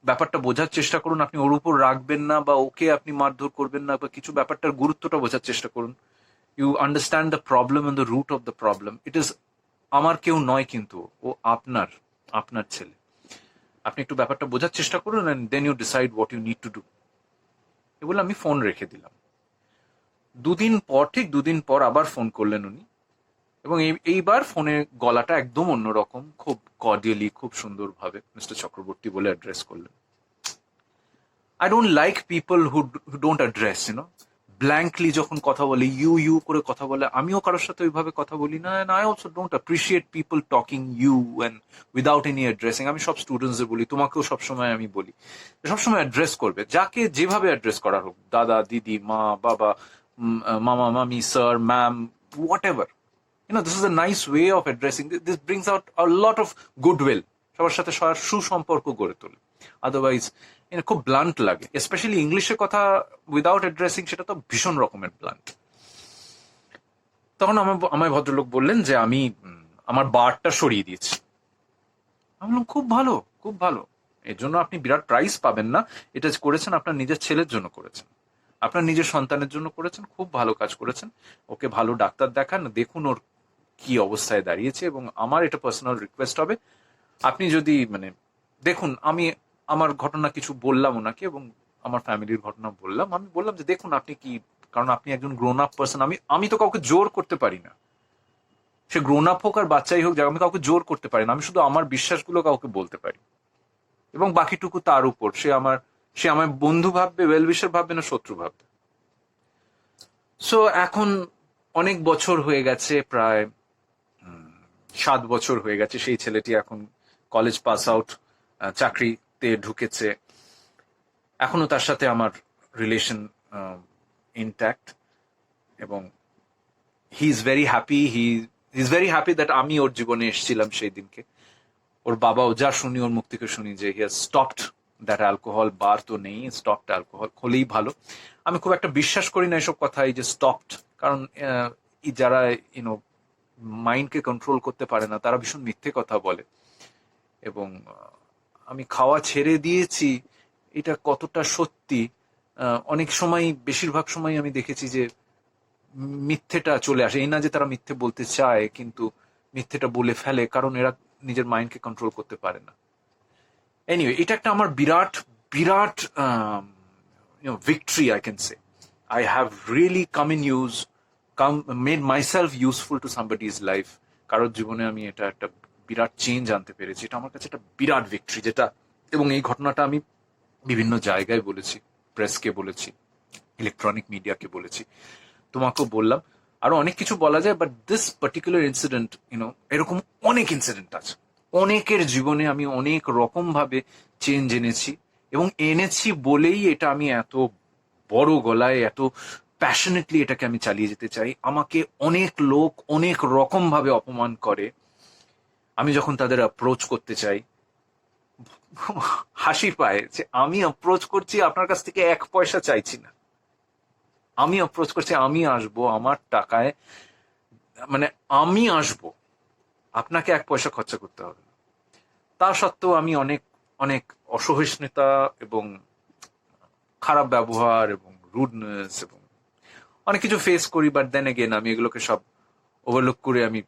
ব্যাপারটা বোঝার চেষ্টা করুন। আপনি ওর উপর রাখবেন না, বা ওকে আপনি মারধর করবেন না, বা কিছু, ব্যাপারটার গুরুত্বটা বোঝার চেষ্টা করুন। You understand the problem and the root of the problem. It is, আমার কেউ নয়, কিন্তু ও আপনার ছেলে। আপনি একটু ব্যাপারটা বোঝার চেষ্টা করুন, and then you decide what you need to do. এগুলো আমি ফোন রেখে দিলাম। ঠিক দুদিন পর আবার ফোন করলেন উনি, এবং এইবার ফোনে গলাটা একদম অন্যরকম, খুব কর্ডিয়ালি, খুব সুন্দরভাবে মিস্টার চক্রবর্তী বলে অ্যাড্রেস করলেন। I don't like people who don't address, blankly যখন কথা বলে, ইউ করে কথা বলে, আমিও কারোর সাথে ওইভাবে কথা বলি না, and I also don't appreciate people talking you and without any addressing. আমি সব স্টুডেন্টসদের বলি, তোমাকেও সবসময় আমি বলি, সবসময় অ্যাড্রেস করবে, যাকে যেভাবে অ্যাড্রেস করার হোক, দাদা, দিদি, মা, বাবা, মামা, মামি, sir, ma'am, whatever. This is a nice way of addressing. This brings out a lot of goodwill. সবার সাথে সবার সুসম্পর্ক গড়ে তোলে। আদারওয়াইজ খুব ব্লান্ট লাগে, স্পেশালি ইংলিশে কথা উইদাউট অ্যাড্রেসিং, সেটা তো ভীষণ রকমের ব্লান্ট। তখন আমায় ভদ্রলোক বললেন যে আমি আমার বারটা সরিয়ে দিয়েছি। আমি বললাম, খুব ভালো, খুব ভালো। এর জন্য আপনি বিরাট প্রাইজ পাবেন না, এটা করেছেন আপনার নিজের ছেলের জন্য করেছেন, আপনার নিজের সন্তানের জন্য করেছেন, খুব ভালো কাজ করেছেন। ওকে ভালো ডাক্তার দেখান, দেখুন ওর কি অবস্থায় দাঁড়িয়েছে, এবং আমার এটা পার্সোনাল রিকোয়েস্ট হবে, আপনি যদি দেখুন, আমি আমার ঘটনা কিছু বললাম ওনাকে, এবং আমার ফ্যামিলির ঘটনা বললাম। আমি বললাম যে দেখুন আপনি কি, কারণ আপনি একজন গ্রোন আপ পার্সন, আমি তো কাউকে জোর করতে পারি না, সে গ্রোন আপ হোক আর বাচ্চাই হোক, আমি কাউকে জোর করতে পারি না, আমি শুধু আমার বিশ্বাসগুলো কাউকে বলতে পারি, এবং বাকিটুকু তার উপর। সে আমার বন্ধু ভাববে, ওয়েল উইশার ভাববে না শত্রু ভাববে। সো এখন অনেক বছর হয়ে গেছে, প্রায় 7 বছর হয়ে গেছে। সেই ছেলেটি এখন কলেজ পাস আউট, চাকরিতে ঢুকেছে। এখনো তার সাথে আমার রিলেশন ইনট্যাক্ট, এবং হি is very happy, he is very happy that আমি ওর জীবনে এসেছিলাম সেই দিনকে। ওর বাবাও যা শুনি, ওর মুখ থেকে শুনি যে he has stopped that alcohol, বার তো নেই, স্টপড অ্যালকোহল, হলেই ভালো। আমি খুব একটা বিশ্বাস করি না এসব কথা, এই যে স্টপড, কারণ যারা মাইন্ডকে কন্ট্রোল করতে পারে না তারা ভীষণ মিথ্যে কথা বলে। এবং আমি খাওয়া ছেড়ে দিয়েছি, এটা কতটা সত্যি, অনেক সময়, বেশিরভাগ সময় আমি দেখেছি যে মিথ্যেটা চলে আসে। এই না যে তারা মিথ্যে বলতে চায়, কিন্তু মিথ্যেটা বলে ফেলে, কারণ এরা নিজের মাইন্ডকে কন্ট্রোল করতে পারে না। এনিওয়ে, এটা একটা আমার বিরাট বিরাট victory, I can say. I have really made myself useful to somebody's life. কারোর জীবনে আমি এটা একটা বিরাট চেঞ্জ আনতে পেরেছি, এটা আমার কাছে একটা বিরাট ভিক্টরি। যেটা, এবং এই ঘটনাটা আমি বিভিন্ন জায়গায় বলেছি, প্রেসকে বলেছি, ইলেকট্রনিক মিডিয়াকে বলেছি, তোমাকেও বললাম, আরো অনেক কিছু বলা যায়, বাট দিস পার্টিকুলার ইনসিডেন্ট, এরকম অনেক ইনসিডেন্ট আছে। অনেকের জীবনে আমি অনেক রকম ভাবে চেঞ্জ এনেছি, এবং এনেছি বলেই এটা আমি এত বড় গলায়, এত প্যাশনেটলি এটাকে আমি চালিয়ে যেতে চাই। আমাকে অনেক লোক অনেক রকম ভাবে অপমান করে, আমি যখন তাদের অ্যাপ্রোচ করতে চাই হাসি পায় যে আমি অ্যাপ্রোচ করছি, আপনার কাছ থেকে 1 পয়সা চাইছি না, আমি অ্যাপ্রোচ করছি, আমি আসবো আমার টাকায়, আমি আসবো, আপনাকে 1 পয়সা খরচা করতে হবে না। তা সত্ত্বেও আমি অনেক অনেক অসহিষ্ণুতা এবং খারাপ ব্যবহার এবং রুডনেস এবং অনেক কিছু ফেস করি, বাট দেন এগেন আমি এগুলোকে সব ওভারলুক করে আমি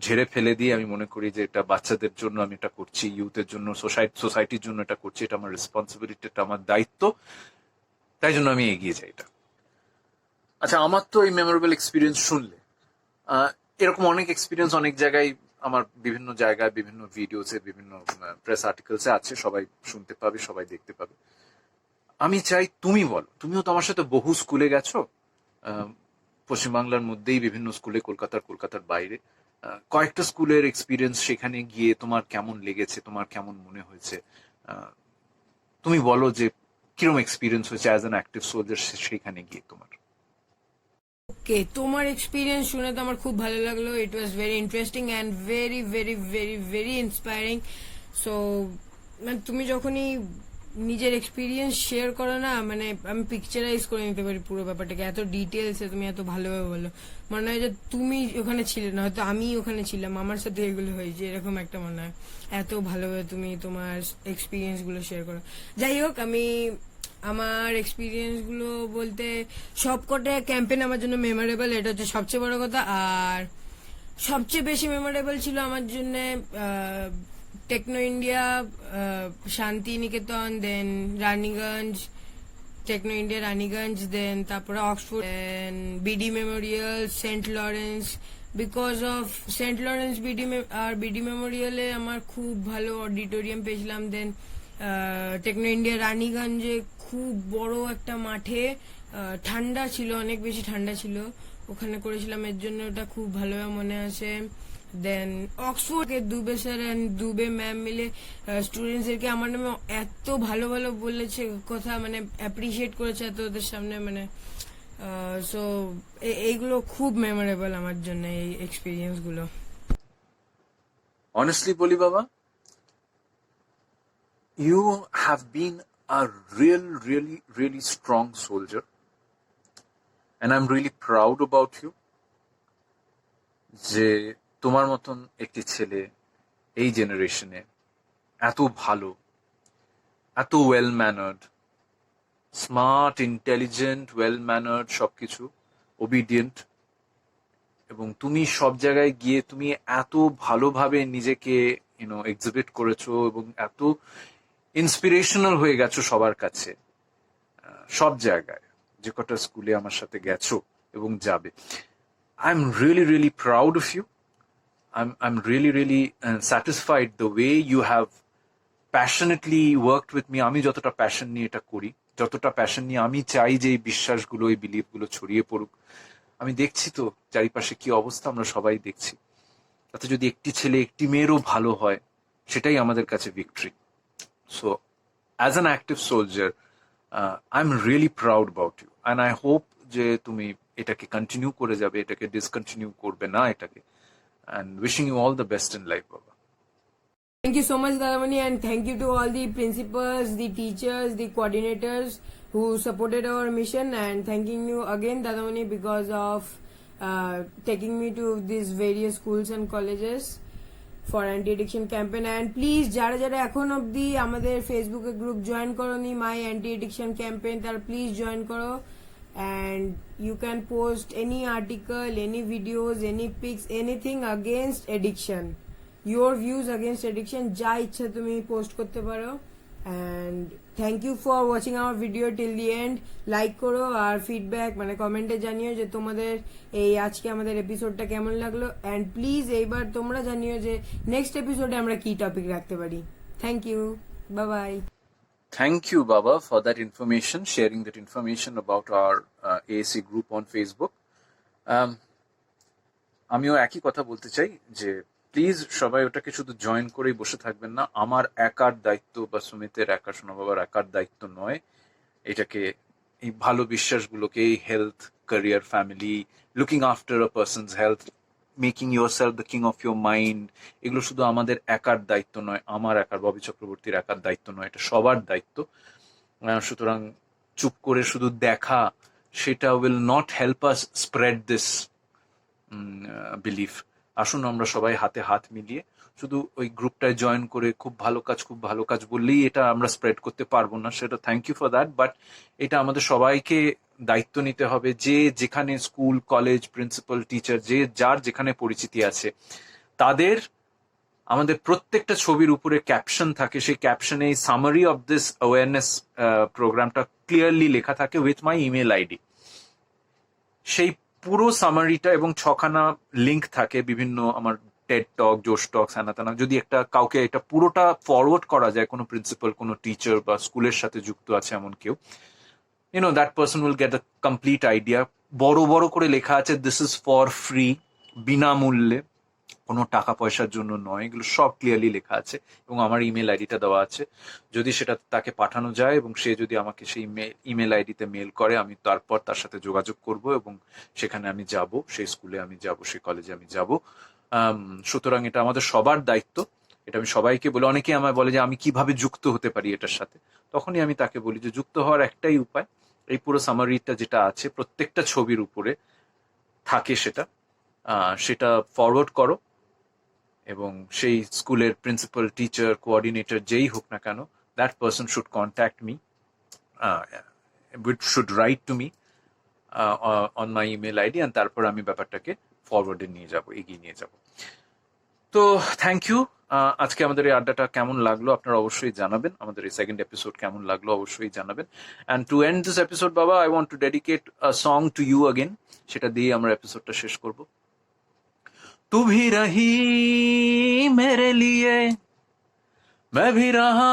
ঝেড়ে ফেলে দিয়ে আমি মনে করি যে এটা বাচ্চাদের জন্য আমি এটা করছি, ইউথের জন্য, সোসাইটির জন্য এটা করছি, এটা আমার রেসপন্সিবিলিটি, এটা আমার দায়িত্ব, তাই জন্য আমি এগিয়ে যাই এটা। আচ্ছা, আমার তো এই মেমোরেবল এক্সপিরিয়েন্স শুনলে, এরকম অনেক এক্সপিরিয়েন্স অনেক জায়গায়, আমার বিভিন্ন জায়গায়, বিভিন্ন ভিডিওসে, বিভিন্ন প্রেস আর্টিকেলসে আছে, সবাই শুনতে পাবে, সবাই দেখতে পাবে। আমি চাই তুমি বলো, তুমিও তো আমার সাথে বহু স্কুলে গেছো, পশ্চিমবাংলার মধ্যেই বিভিন্ন স্কুলে, কলকাতার বাইরে, কয়েকটা স্কুলের এক্সপিরিয়েন্স, সেখানে গিয়ে তোমার কেমন লেগেছে, তোমার কেমন মনে হয়েছে, তুমি বলো যে কিরকম এক্সপিরিয়েন্স হয়েছে অ্যাজ অ্যান অ্যাক্টিভ সোলজার সেখানে গিয়ে তোমার। ওকে, তোমার এক্সপিরিয়েন্স শুনে তো আমার খুব ভালো লাগলো। It was very interesting and very very very very inspiring. So তুমি যখনই নিজের এক্সপিরিয়েন্স শেয়ার করো না, আমি পিকচারাইজ করে নিতে পারি পুরো ব্যাপারটাকে, এত ডিটেলসে তুমি এত ভালোভাবে বলো। মনে হয় যে তুমি ওখানে ছিলে না, হয়তো আমি ওখানে ছিলাম, আমার সাথে এগুলো হয়েছে, এরকম একটা মনে হয়। এত ভালোভাবে তুমি তোমার এক্সপিরিয়েন্স গুলো শেয়ার করো। যাই হোক, আমি আমার এক্সপিরিয়েন্স গুলো বলতে, সবকটা ক্যাম্পেইন আমার জন্য মেমোরেবল, এটা হচ্ছে সবচেয়ে বড় কথা। আর সবচেয়ে বেশি মেমোরেবল ছিল আমার জন্য Techno India, Santiniketan, then Raniganj, Techno India Raniganj, then তারপরে Oxford, then BD Memorial, Saint Lawrence. Because of Saint Lawrence BD মেমোরিয়ালে আমার খুব ভালো অডিটোরিয়াম পেয়েছিলাম। দেন টেকনো ইন্ডিয়া রানীগঞ্জে খুব বড় একটা মাঠে, ঠান্ডা ছিল, অনেক বেশি ঠান্ডা ছিল, ওখানে করেছিলাম, এর জন্য ওটা খুব ভালোভাবে মনে আছে। দেন অক্সফোর্ডে Dubey sir and Dubey ma'am মিলে স্টুডেন্টসদেরকে আমার নামে এত ভালো ভালো বলেছে কথা, মানে অ্যাপ্রিসিয়েট করেছে এত ওদের সামনে, মানে সো এইগুলো খুব মেমোরেবল আমার জন্য, এই এক্সপিরিয়েন্স গুলো। অনেস্টলি বলি বাবা, you have been a really strong soldier, and I'm really proud about you যে তোমার মতন একটি ছেলে এই জেনারেশনে এত ভালো, এত ওয়েল ম্যানার্ড, স্মার্ট, ইন্টেলিজেন্ট, ওয়েল ম্যানার্ড, সবকিছু, ওবিডিয়েন্ট, এবং তুমি সব জায়গায় গিয়ে তুমি এত ভালোভাবে নিজেকে এক্সিবিট করেছো এবং এত ইন্সপিরেশনাল হয়ে গেছো সবার কাছে, সব জায়গায় যে কটা স্কুলে আমার সাথে গেছো এবং যাবে। I am really proud of you. I'm really satisfied the way you have passionately worked with me. আমি যতটা প্যাশন নিয়ে এটা করি, যতটা প্যাশন নিয়ে আমি চাই যে এই বিশ্বাসগুলো, এই বিলিফগুলো ছড়িয়ে পড়ুক। আমি দেখছি তো চারিপাশে কি অবস্থা, আমরা সবাই দেখছি। তাতে যদি একটি ছেলে একটি মেয়েরও ভালো হয়, সেটাই আমাদের কাছে victory. So as an active soldier, I am really proud about you, and I hope যে তুমি এটাকে কন্টিনিউ করে যাবে, এটাকে ডিসকন্টিনিউ করবে না এটাকে। And wishing you all the best in life, Baba. Thank you so much, Dadamani, and thank you to all the principals, the teachers, the coordinators who supported our mission, and thanking you again, Dadamani, because of taking me to these various schools and colleges for anti-addiction campaign. And please, যারা যারা এখন অবধি আমাদের ফেসবুকে গ্রুপ জয়েন করোনি মাই anti-addiction campaign, তারা প্লিজ জয়েন করো, and you can post any article, any videos, any pics, anything against addiction, your views against addiction, যা ইচ্ছা তুমি পোস্ট করতে পারো। and thank you for watching our video till the end. Like করো আর ফিডব্যাক মানে কমেন্টে জানিও যে তোমাদের এই আজকে আমাদের এপিসোডটা কেমন লাগলো, and প্লিজ এইবার তোমরা জানিও যে নেক্সট এপিসোডে আমরা কি টপিক রাখতে পারি। Thank you, bye bye. Thank you, Baba, for that information, sharing that information about our AAC group on Facebook. আমিও একই কথা বলতে চাই যে প্লিজ সবাই ওটাকে শুধু জয়েন করেই বসে থাকবেন না। আমার একার দায়িত্ব বা সুমিতের একা, সোনা বাবার একার দায়িত্ব নয়। এটাকে, এই ভালো বিশ্বাসগুলোকে, এই health, career, family, looking after a person's health, making yourself the king of your mind, এগুলো শুধু আমাদের একার দায়িত্ব নয়, আমার একার, ববি চক্রবর্তীর একার দায়িত্ব নয়, এটা সবার দায়িত্ব। সুতরাং চুপ করে শুধু দেখা, সেটা will not help us spread this belief. আসুন আমরা সবাই হাতে হাত মিলিয়ে শুধু ওই গ্রুপটায় জয়েন করে খুব ভালো কাজ বললেই এটা আমরা স্প্রেড করতে পারবো না, সেটা thank you for that, but এটা আমাদের সবাইকে দায়িত্ব নিতে হবে। যে যেখানে স্কুল, কলেজ, প্রিন্সিপাল, টিচার, যে যার যেখানে পরিচিতি আছে, তাদের আমাদের প্রত্যেকটা ছবির উপরে ক্যাপশন থাকে, সেই ক্যাপশনে সামারি অফ দিস অ্যাওয়ারনেস প্রোগ্রামটা ক্লিয়ারলি লেখা থাকে উইথ মাই ইমেল আইডি। সেই পুরো সামারিটা এবং 6খানা লিঙ্ক থাকে বিভিন্ন আমার টেড টক, জোশ টক, সানাতানা, যদি একটা কাউকে এটা পুরোটা ফরওয়ার্ড করা যায়, কোনো প্রিন্সিপাল, কোনো টিচার বা স্কুলের সাথে যুক্ত আছে এমন কেউ, that person will get a complete idea. বড় বড় করে লেখা আছে, দিস ইজ ফর ফ্রি, বিনামূল্যে, কোনো টাকা পয়সার জন্য নয়, এগুলো সব ক্লিয়ারলি লেখা আছে এবং আমার ইমেল আইডিটা দেওয়া আছে। যদি সেটা তাকে পাঠানো যায় এবং সে যদি আমাকে সেই ইমেল আইডিতে মেল করে, আমি তারপর তার সাথে যোগাযোগ করব এবং সেখানে আমি যাব, সেই স্কুলে আমি যাব, সেই কলেজে আমি যাব। সুতরাং এটা আমাদের সবার দায়িত্ব। এটা আমি সবাইকে বলি। অনেকে আমায় বলে যে আমি কিভাবে যুক্ত হতে পারি এটার সাথে, তখনই আমি তাকে বলি যে যুক্ত হওয়ার একটাই উপায়, এই পুরো সামারিটা যেটা আছে প্রত্যেকটা ছবির উপরে থাকে, সেটা ফরওয়ার্ড করো এবং সেই স্কুলের প্রিন্সিপাল, টিচার, কোঅর্ডিনেটর যেই হোক না কেন, that person should contact me, should write to me on my email ID, আর তারপর আমি ব্যাপারটাকে ফরওয়ার্ডে নিয়ে যাব, এগিয়ে নিয়ে যাব। তো থ্যাংক ইউ। আজকে আমাদের এই আড্ডাটা কেমন লাগলো আপনারা অবশ্যই জানাবেন, আমাদের এই সেকেন্ড এপিসোড কেমন লাগলো অবশ্যই জানাবেন। And to end this episode, বাবা, I want to dedicate a song to you again, সেটা দিয়ে আমরা এপিসোডটা শেষ করব। तू भी रही मेरे लिए, मैं भी रहा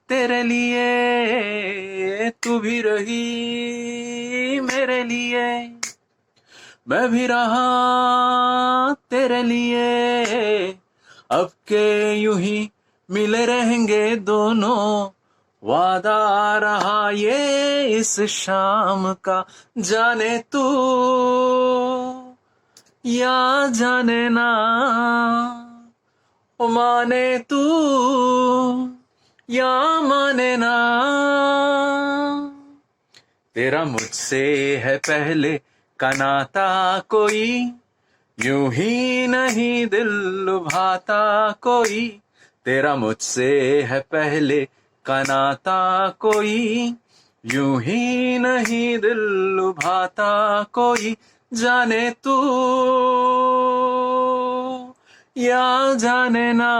तेरे लिए, तू भी रही मेरे लिए, मैं भी रहा तेरे लिए, अब के यूं ही मिले रहेंगे दोनों, वादा रहा ये इस शाम का, जाने तू या जाने ना, ओ माने तू या माने ना, तेरा मुझसे है पहले का नाता कोई, यूं ही नहीं दिल लुभाता कोई, तेरा मुझसे है पहले का नाता कोई, यूं ही नहीं दिल लुभाता कोई, जाने तू या जाने ना,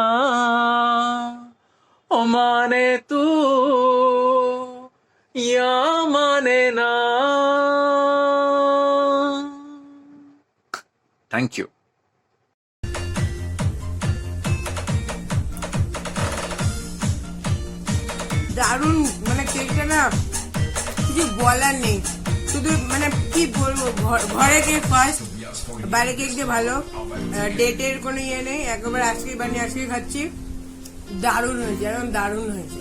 ओ माने तू या माने ना. Thank you. দারুণ, মানে কেকটা না কিছু বলার নেই, শুধু মানে কি বলবো, ঘরে কেক ফার্স্ট, বাইরে কেক দিয়ে ভালো, ডেটের কোনো ইয়ে নেই, একেবারে আজকেই বানিয়ে আজকেই খাচ্ছি, দারুণ হয়েছে, একদম দারুণ হয়েছে.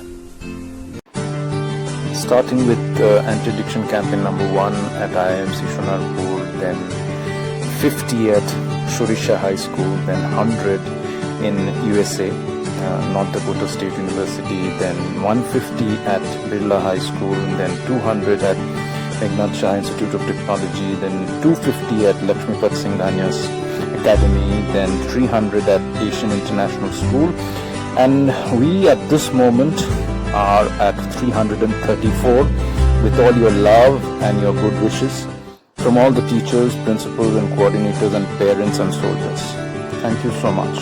Starting with anti-addiction campaign number 1 at IIMC Sonarpur, then 50 at Shorisha High School, then 100 in USA, North Dakota State University, then 150 at Birla High School, then 200 at Meghnad Shah Institute of Technology, then 250 at Lakshmipat Singhania's Academy, then 300 at Asian International School, and we at this moment are at 334 with all your love and your good wishes from all the teachers, principals and coordinators and parents and soldiers. Thank you so much.